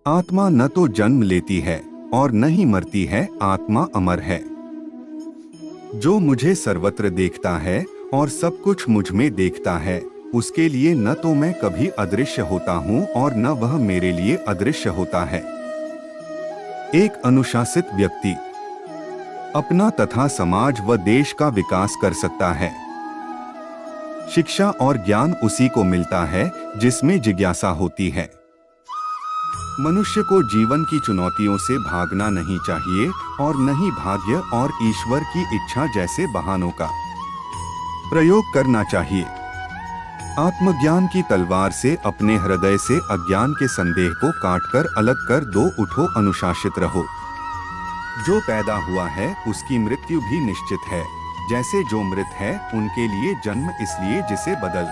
आत्मा न तो जन्म लेती है और न ही मरती है, आत्मा अमर है। जो मुझे सर्वत्र देखता है और सब कुछ मुझ में देखता है, उसके लिए न तो मैं कभी अदृश्य होता हूँ और न वह मेरे लिए अदृश्य होता है। एक अनुशासित व्यक्ति अपना तथा समाज व देश का विकास कर सकता है। शिक्षा और ज्ञान उसी को मिलता है जिसमें जिज्ञासा होती है। मनुष्य को जीवन की चुनौतियों से भागना नहीं चाहिए और न ही भाग्य और ईश्वर की इच्छा जैसे बहानों का प्रयोग करना चाहिए। आत्मज्ञान की तलवार से अपने हृदय से अज्ञान के संदेह को काटकर अलग कर दो। उठो, अनुशासित रहो। जो पैदा हुआ है उसकी मृत्यु भी निश्चित है। जैसे जो मृत है उनके लिए जन्म, इसलिए जिसे बदल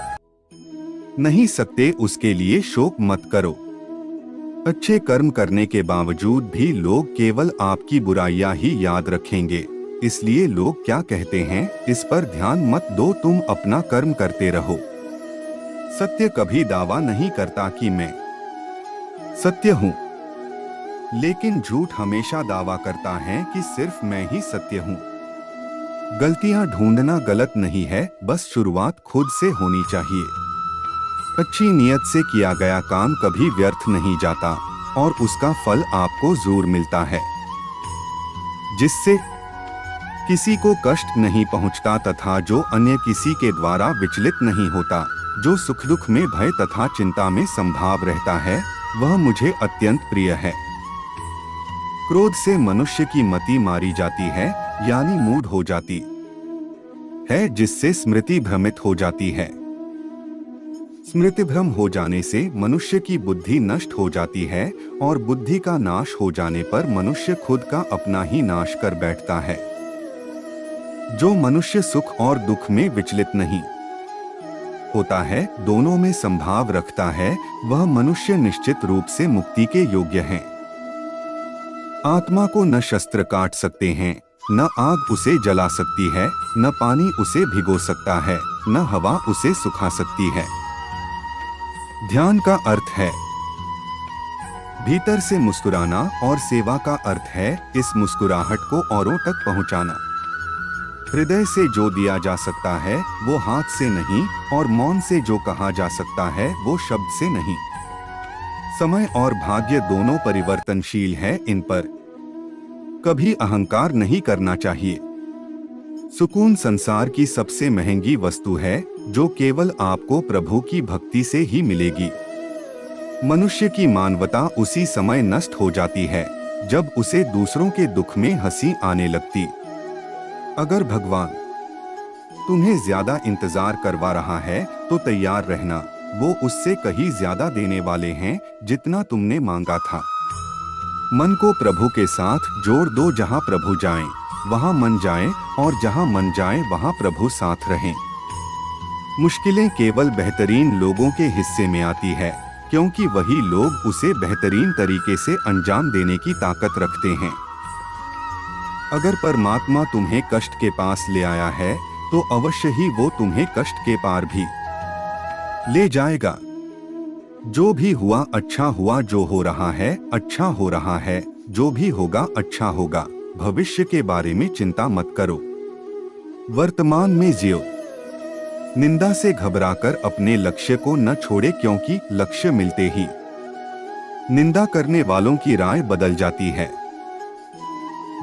नहीं सकते उसके लिए शोक मत करो। अच्छे कर्म करने के बावजूद भी लोग केवल आपकी बुराइयां ही याद रखेंगे, इसलिए लोग क्या कहते हैं इस पर ध्यान मत दो, तुम अपना कर्म करते रहो। सत्य कभी दावा नहीं करता कि मैं सत्य हूँ, लेकिन झूठ हमेशा दावा करता है कि सिर्फ मैं ही सत्य हूँ। गलतियां ढूंढना गलत नहीं है, बस शुरुआत खुद से होनी चाहिए। अच्छी नियत से किया गया काम कभी व्यर्थ नहीं जाता और उसका फल आपको जरूर मिलता है, जिससे किसी को कष्ट नहीं पहुंचता तथा जो अन्य किसी के द्वारा विचलित नहीं होता। जो सुख दुख में भय तथा चिंता में संभाव रहता है वह मुझे अत्यंत प्रिय है। क्रोध से मनुष्य की मति मारी जाती है, यानी मूढ़ हो जाती है, जिससे स्मृति भ्रमित हो जाती है। स्मृति भ्रम हो जाने से मनुष्य की बुद्धि नष्ट हो जाती है और बुद्धि का नाश हो जाने पर मनुष्य खुद का अपना ही नाश कर बैठता है। जो मनुष्य सुख और दुख में विचलित नहीं होता है, दोनों में संभाव रखता है, वह मनुष्य निश्चित रूप से मुक्ति के योग्य है। आत्मा को न शस्त्र काट सकते हैं, न आग उसे जला सकती है, न पानी उसे भिगो सकता है, न हवा उसे सुखा सकती है। ध्यान का अर्थ है भीतर से मुस्कुराना और सेवा का अर्थ है इस मुस्कुराहट को औरों तक पहुंचाना। हृदय से जो दिया जा सकता है वो हाथ से नहीं, और मौन से जो कहा जा सकता है वो शब्द से नहीं। समय और भाग्य दोनों परिवर्तनशील है, इन पर कभी अहंकार नहीं करना चाहिए। सुकून संसार की सबसे महंगी वस्तु है जो केवल आपको प्रभु की भक्ति से ही मिलेगी। मनुष्य की मानवता उसी समय नष्ट हो जाती है जब उसे दूसरों के दुख में हंसी आने लगती। अगर भगवान तुम्हें ज्यादा इंतजार करवा रहा है तो तैयार रहना, वो उससे कहीं ज्यादा देने वाले हैं जितना तुमने मांगा था। मन को प्रभु के साथ जोड़ दो, जहाँ प्रभु जाएं वहाँ मन जाए, और जहाँ मन जाए वहाँ प्रभु साथ रहें। मुश्किलें केवल बेहतरीन लोगों के हिस्से में आती है, क्योंकि वही लोग उसे बेहतरीन तरीके से अंजाम देने की ताकत रखते हैं। अगर परमात्मा तुम्हें कष्ट के पास ले आया है तो अवश्य ही वो तुम्हें कष्ट के पार भी ले जाएगा। जो भी हुआ अच्छा हुआ, जो हो रहा है अच्छा हो रहा है, जो भी होगा अच्छा होगा। भविष्य के बारे में चिंता मत करो, वर्तमान में जियो। निंदा से घबराकर अपने लक्ष्य को न छोड़े, क्योंकि लक्ष्य मिलते ही निंदा करने वालों की राय बदल जाती है।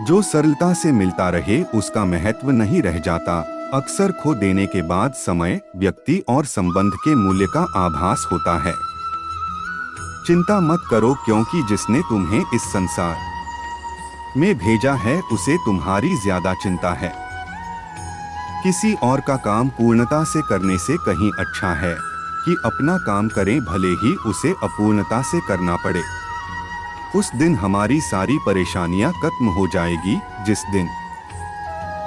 जो सरलता से मिलता रहे उसका महत्व नहीं रह जाता। अक्सर खो देने के बाद समय, व्यक्ति और संबंध के मूल्य का आभास होता है। चिंता मत करो, क्योंकि जिसने तुम्हें इस संसार में भेजा है उसे तुम्हारी ज्यादा चिंता है। किसी और का काम पूर्णता से करने से कहीं अच्छा है कि अपना काम करें, भले ही उसे अपूर्णता से करना पड़े। उस दिन हमारी सारी परेशानियां खत्म हो जाएगी, जिस दिन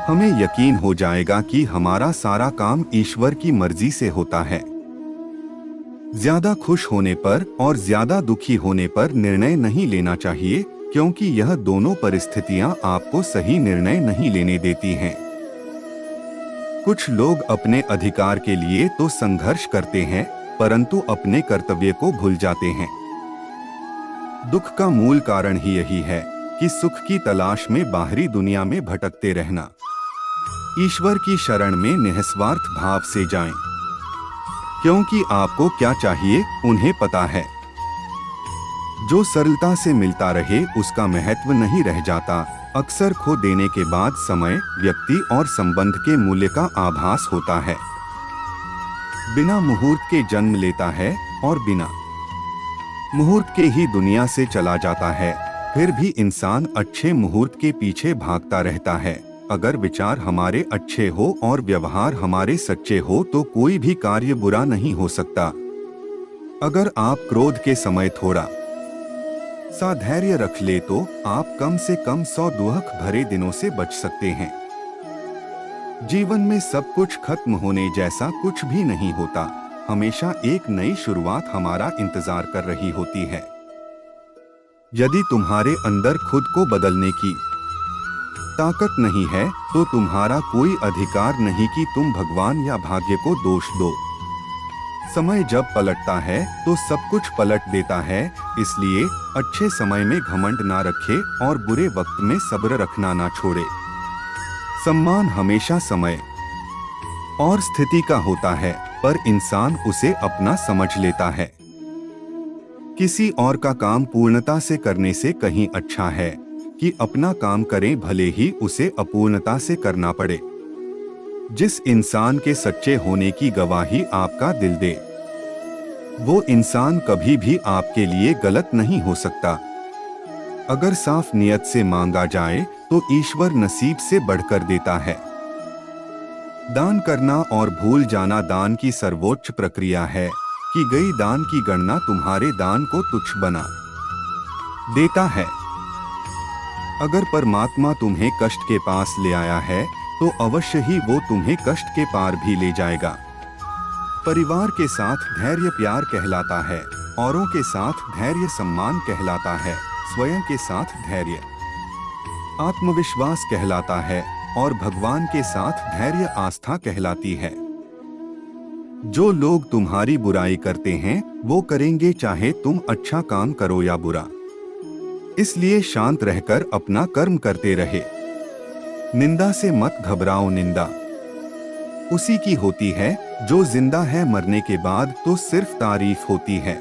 हमें यकीन हो जाएगा कि हमारा सारा काम ईश्वर की मर्जी से होता है। ज्यादा खुश होने पर और ज्यादा दुखी होने पर निर्णय नहीं लेना चाहिए, क्योंकि यह दोनों परिस्थितियां आपको सही निर्णय नहीं लेने देती हैं। कुछ लोग अपने अधिकार के लिए तो संघर्ष करते हैं, परंतु अपने कर्तव्य को भूल जाते हैं। दुख का मूल कारण ही यही है कि सुख की तलाश में बाहरी दुनिया में भटकते रहना। ईश्वर की शरण में निस्वार्थ भाव से जाएं, क्योंकि आपको क्या चाहिए उन्हें पता है। जो सरलता से मिलता रहे उसका महत्व नहीं रह जाता। अक्सर खो देने के बाद समय, व्यक्ति और संबंध के मूल्य का आभास होता है। बिना मुहूर्त के जन्म लेता है और बिना मुहूर्त के ही दुनिया से चला जाता है। फिर भी इंसान अच्छे मुहूर्त के पीछे भागता रहता है। अगर विचार हमारे अच्छे हो और व्यवहार हमारे सच्चे हो तो कोई भी कार्य बुरा नहीं हो सकता। अगर आप क्रोध के समय थोड़ा सा धैर्य रख ले तो आप कम से कम 100 दुख भरे दिनों से बच सकते हैं। जीवन में सब कुछ खत्म होने जैसा कुछ भी नहीं होता। हमेशा एक नई शुरुआत हमारा इंतजार कर रही होती है। यदि तुम्हारे अंदर खुद को बदलने की ताकत नहीं है तो तुम्हारा कोई अधिकार नहीं कि तुम भगवान या भाग्य को दोष दो। समय जब पलटता है तो सब कुछ पलट देता है। इसलिए अच्छे समय में घमंड ना रखे और बुरे वक्त में सब्र रखना ना छोड़े। सम्मान हमेशा समय और स्थिति का होता है, पर इंसान उसे अपना समझ लेता है। किसी और का काम पूर्णता से करने से कहीं अच्छा है कि अपना काम करें, भले ही उसे अपूर्णता से करना पड़े। जिस इंसान के सच्चे होने की गवाही आपका दिल दे, वो इंसान कभी भी आपके लिए गलत नहीं हो सकता। अगर साफ नियत से मांगा जाए तो ईश्वर नसीब से बढ़कर देता है। दान करना और भूल जाना दान की सर्वोच्च प्रक्रिया है। की गई दान की गणना तुम्हारे दान को तुच्छ बना देता है। अगर परमात्मा तुम्हें कष्ट के पास ले आया है तो अवश्य ही वो तुम्हें कष्ट के पार भी ले जाएगा। परिवार के साथ धैर्य प्यार कहलाता है, औरों के साथ धैर्य सम्मान कहलाता है, स्वयं के साथ धैर्य आत्मविश्वास कहलाता है और भगवान के साथ धैर्य आस्था कहलाती है। जो लोग तुम्हारी बुराई करते हैं वो करेंगे चाहे तुम अच्छा काम करो या बुरा। इसलिए शांत रहकर अपना कर्म करते रहे। निंदा से मत घबराओ, निंदा उसी की होती है जो जिंदा है। मरने के बाद तो सिर्फ तारीफ होती है।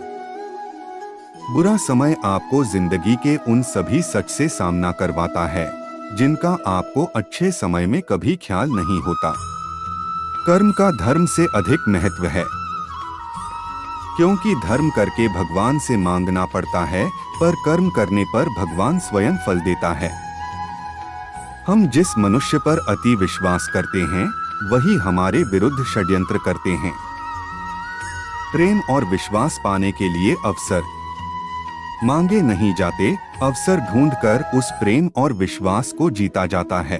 बुरा समय आपको जिंदगी के उन सभी सच से सामना करवाता है जिनका आपको अच्छे समय में कभी ख्याल नहीं होता। कर्म का धर्म से अधिक महत्व है, क्योंकि धर्म करके भगवान से मांगना पड़ता है, पर कर्म करने पर भगवान स्वयं फल देता है। हम जिस मनुष्य पर अति विश्वास करते हैं वही हमारे विरुद्ध षड्यंत्र करते हैं। प्रेम और विश्वास पाने के लिए अवसर मांगे नहीं जाते, अवसर ढूंढकर उस प्रेम और विश्वास को जीता जाता है।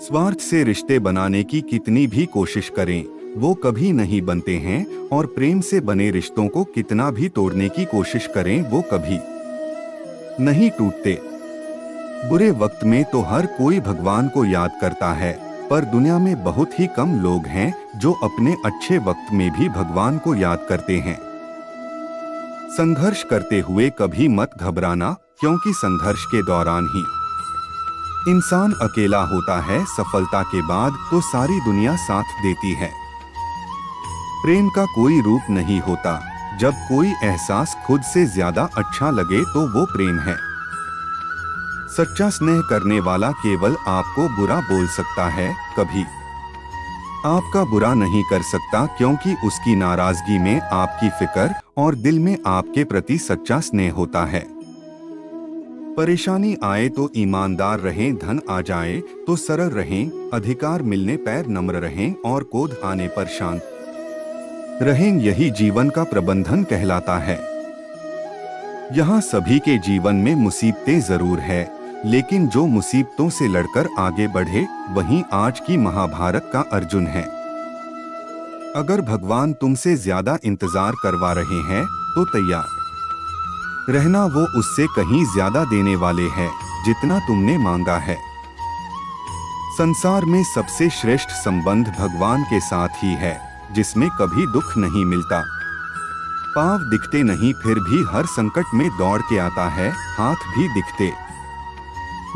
स्वार्थ से रिश्ते बनाने की कितनी भी कोशिश करें वो कभी नहीं बनते हैं, और प्रेम से बने रिश्तों को कितना भी तोड़ने की कोशिश करें वो कभी नहीं टूटते। बुरे वक्त में तो हर कोई भगवान को याद करता है, पर दुनिया में बहुत ही कम लोग हैं जो अपने अच्छे वक्त में भी भगवान को याद करते हैं। संघर्ष करते हुए कभी मत घबराना, क्योंकि संघर्ष के दौरान ही इंसान अकेला होता है। सफलता के बाद तो सारी दुनिया साथ देती है। प्रेम का कोई रूप नहीं होता। जब कोई एहसास खुद से ज्यादा अच्छा लगे तो वो प्रेम है। सच्चा स्नेह करने वाला केवल आपको बुरा बोल सकता है, कभी आपका बुरा नहीं कर सकता, क्योंकि उसकी नाराजगी में आपकी फिक्र और दिल में आपके प्रति सच्चा स्नेह होता है। परेशानी आए तो ईमानदार रहें, धन आ जाए तो सरल रहें, अधिकार मिलने पर नम्र रहें और क्रोध आने पर शांत रहें। यही जीवन का प्रबंधन कहलाता है। यहाँ सभी के जीवन में मुसीबतें जरूर है, लेकिन जो मुसीबतों से लड़कर आगे बढ़े वही आज की महाभारत का अर्जुन है। अगर भगवान तुमसे ज्यादा इंतजार करवा रहे हैं तो तैयार रहना, वो उससे कहीं ज्यादा देने वाले हैं जितना तुमने मांगा है। संसार में सबसे श्रेष्ठ संबंध भगवान के साथ ही है, जिसमें कभी दुख नहीं मिलता। पाँव दिखते नहीं फिर भी हर संकट में दौड़ के आता है, हाथ भी दिखते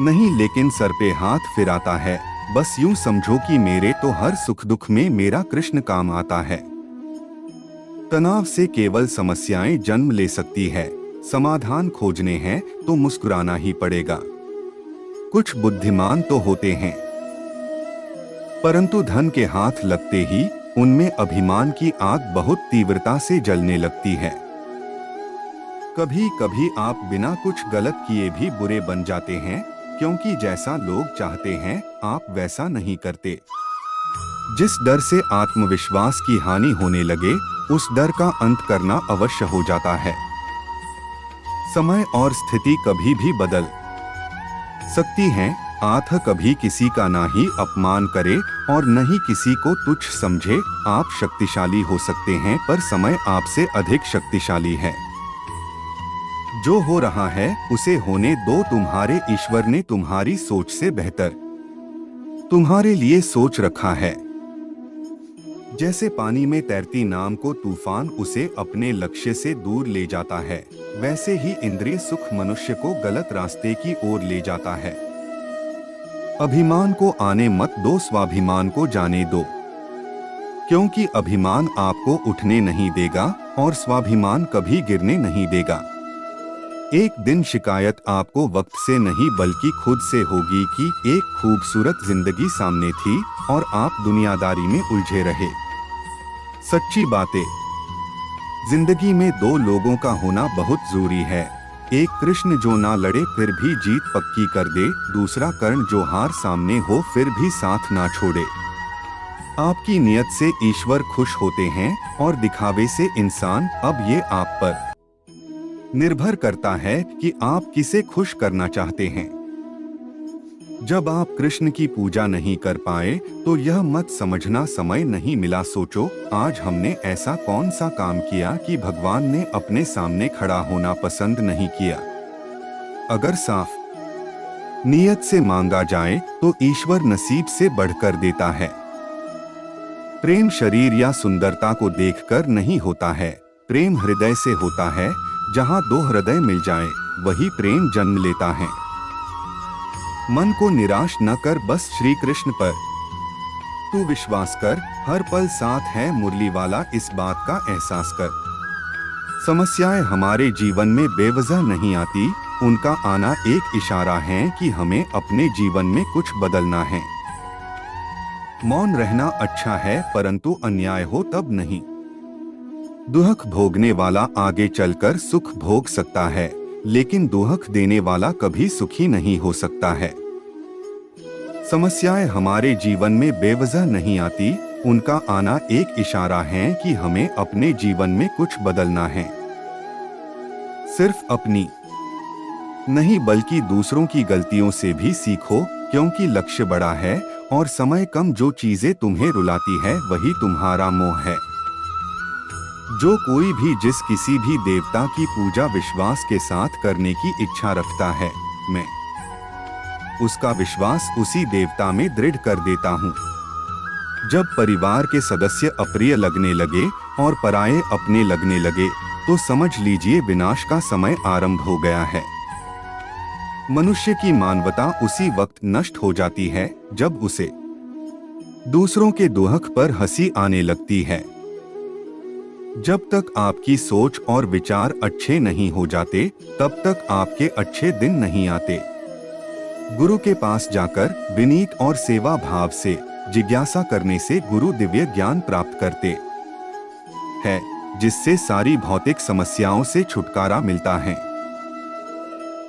नहीं लेकिन सर पे हाथ फिराता है। बस यूं समझो कि मेरे तो हर सुख दुख में मेरा कृष्ण काम आता है। तनाव से केवल समस्याएं जन्म ले सकती है, समाधान खोजने हैं तो मुस्कुराना ही पड़ेगा। कुछ बुद्धिमान तो होते हैं, परंतु धन के हाथ लगते ही उनमें अभिमान की आग बहुत तीव्रता से जलने लगती है। कभी कभी आप बिना कुछ गलत किए भी बुरे बन जाते हैं, क्योंकि जैसा लोग चाहते हैं आप वैसा नहीं करते। जिस डर से आत्मविश्वास की हानि होने लगे, उस डर का अंत करना अवश्य हो जाता है। समय और स्थिति कभी भी बदल सकती हैं। आत्म कभी किसी का ना ही अपमान करे और न ही किसी को तुच्छ समझे। आप शक्तिशाली हो सकते हैं पर समय आपसे अधिक शक्तिशाली है। जो हो रहा है उसे होने दो, तुम्हारे ईश्वर ने तुम्हारी सोच से बेहतर तुम्हारे लिए सोच रखा है। जैसे पानी में तैरती नाव को तूफान उसे अपने लक्ष्य से दूर ले जाता है, वैसे ही इंद्रिय सुख मनुष्य को गलत रास्ते की ओर ले जाता है। अभिमान को आने मत दो, स्वाभिमान को जाने दो, क्योंकि अभिमान आपको उठने नहीं देगा और स्वाभिमान कभी गिरने नहीं देगा। एक दिन शिकायत आपको वक्त से नहीं बल्कि खुद से होगी कि एक खूबसूरत जिंदगी सामने थी और आप दुनियादारी में उलझे रहे। सच्ची बातें, जिंदगी में दो लोगों का होना बहुत जरूरी है। एक कृष्ण जो ना लड़े फिर भी जीत पक्की कर दे, दूसरा कर्ण जो हार सामने हो फिर भी साथ ना छोड़े। आपकी नियत से ईश्वर खुश होते हैं और दिखावे से इंसान। अब ये आप पर निर्भर करता है कि आप किसे खुश करना चाहते हैं। जब आप कृष्ण की पूजा नहीं कर पाए तो यह मत समझना समय नहीं मिला। सोचो, आज हमने ऐसा कौन सा काम किया कि भगवान ने अपने सामने खड़ा होना पसंद नहीं किया। अगर साफ नियत से मांगा जाए तो ईश्वर नसीब से बढ़कर देता है। प्रेम शरीर या सुंदरता को देखकर नहीं होता है, प्रेम हृदय से होता है। जहां दो हृदय मिल जाएं, वही प्रेम जन्म लेता है। मन को निराश न कर, बस श्री कृष्ण पर तू विश्वास कर। हर पल साथ है मुरली वाला, इस बात का एहसास कर। समस्याएं हमारे जीवन में बेवजह नहीं आती, उनका आना एक इशारा है कि हमें अपने जीवन में कुछ बदलना है। मौन रहना अच्छा है, परंतु अन्याय हो तब नहीं। दुख भोगने वाला आगे चलकर सुख भोग सकता है, लेकिन दुख देने वाला कभी सुखी नहीं हो सकता है। समस्याएं हमारे जीवन में बेवजह नहीं आती, उनका आना एक इशारा है कि हमें अपने जीवन में कुछ बदलना है। सिर्फ अपनी नहीं बल्कि दूसरों की गलतियों से भी सीखो, क्योंकि लक्ष्य बड़ा है और समय कम। जो चीजें तुम्हें रुलाती है वही तुम्हारा मोह है। जो कोई भी जिस किसी भी देवता की पूजा विश्वास के साथ करने की इच्छा रखता है, मैं उसका विश्वास उसी देवता में दृढ़ कर देता हूँ। जब परिवार के सदस्य अप्रिय लगने लगे और पराये अपने लगने लगे, तो समझ लीजिए विनाश का समय आरंभ हो गया है। मनुष्य की मानवता उसी वक्त नष्ट हो जाती है जब उसे दूसरों के दुख पर हंसी आने लगती है। जब तक आपकी सोच और विचार अच्छे नहीं हो जाते, तब तक आपके अच्छे दिन नहीं आते। गुरु के पास जाकर विनीत और सेवा भाव से जिज्ञासा करने से गुरु दिव्य ज्ञान प्राप्त करते हैं, जिससे सारी भौतिक समस्याओं से छुटकारा मिलता है।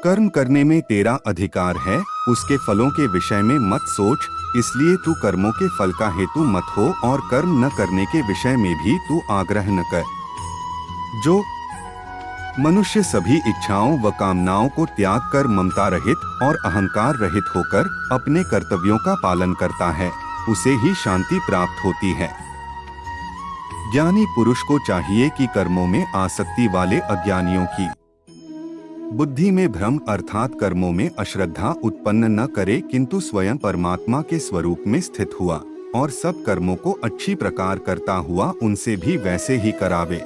कर्म करने में तेरा अधिकार है, उसके फलों के विषय में मत सोच। इसलिए तू कर्मों के फल का हेतु मत हो और कर्म न करने के विषय में भी तू आग्रह न कर। जो मनुष्य सभी इच्छाओं व कामनाओं को त्याग कर ममता रहित और अहंकार रहित होकर अपने कर्तव्यों का पालन करता है, उसे ही शांति प्राप्त होती है। ज्ञानी पुरुष को चाहिए कि कर्मों में आसक्ति वाले अज्ञानियों की बुद्धि में भ्रम अर्थात कर्मों में अश्रद्धा उत्पन्न न करे, किंतु स्वयं परमात्मा के स्वरूप में स्थित हुआ और सब कर्मों को अच्छी प्रकार करता हुआ उनसे भी वैसे ही करावे।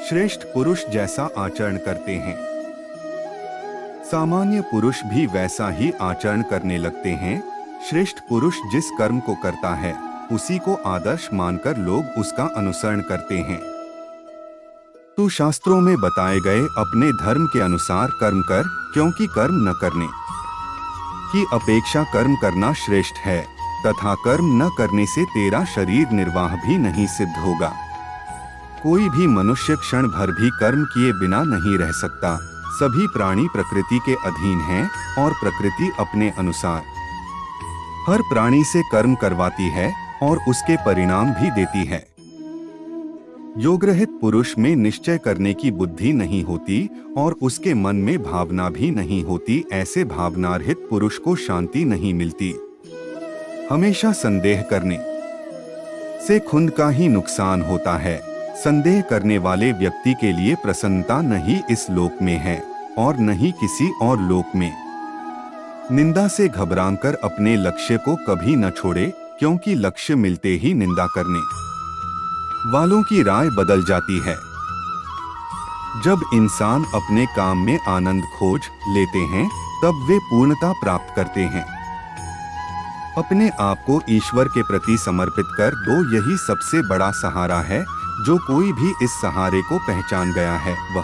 श्रेष्ठ पुरुष जैसा आचरण करते हैं, सामान्य पुरुष भी वैसा ही आचरण करने लगते हैं। श्रेष्ठ पुरुष जिस कर्म को करता है उसी को आदर्श मानकर लोग उसका अनुसरण करते हैं। तू शास्त्रों में बताए गए अपने धर्म के अनुसार कर्म कर, क्योंकि कर्म न करने की अपेक्षा कर्म करना श्रेष्ठ है, तथा कर्म न करने से तेरा शरीर निर्वाह भी नहीं सिद्ध होगा। कोई भी मनुष्य क्षण भर भी कर्म किए बिना नहीं रह सकता। सभी प्राणी प्रकृति के अधीन हैं और प्रकृति अपने अनुसार हर प्राणी से कर्म करवाती है और उसके परिणाम भी देती है। योगरहित पुरुष में निश्चय करने की बुद्धि नहीं होती और उसके मन में भावना भी नहीं होती। ऐसे भावनारहित पुरुष को शांति नहीं मिलती। हमेशा संदेह करने से खुद का ही नुकसान होता है। संदेह करने वाले व्यक्ति के लिए प्रसन्नता नहीं इस लोक में है और न ही किसी और लोक में। निंदा से घबराकर अपने लक्ष्य को कभी न छोड़े, क्योंकि लक्ष्य मिलते ही निंदा करने वालों की राय बदल जाती है। जब इंसान अपने काम में आनंद खोज लेते हैं तब वे पूर्णता प्राप्त करते हैं। अपने आप को ईश्वर के प्रति समर्पित कर दो, यही सबसे बड़ा सहारा है। जो कोई भी इस सहारे को पहचान गया है वह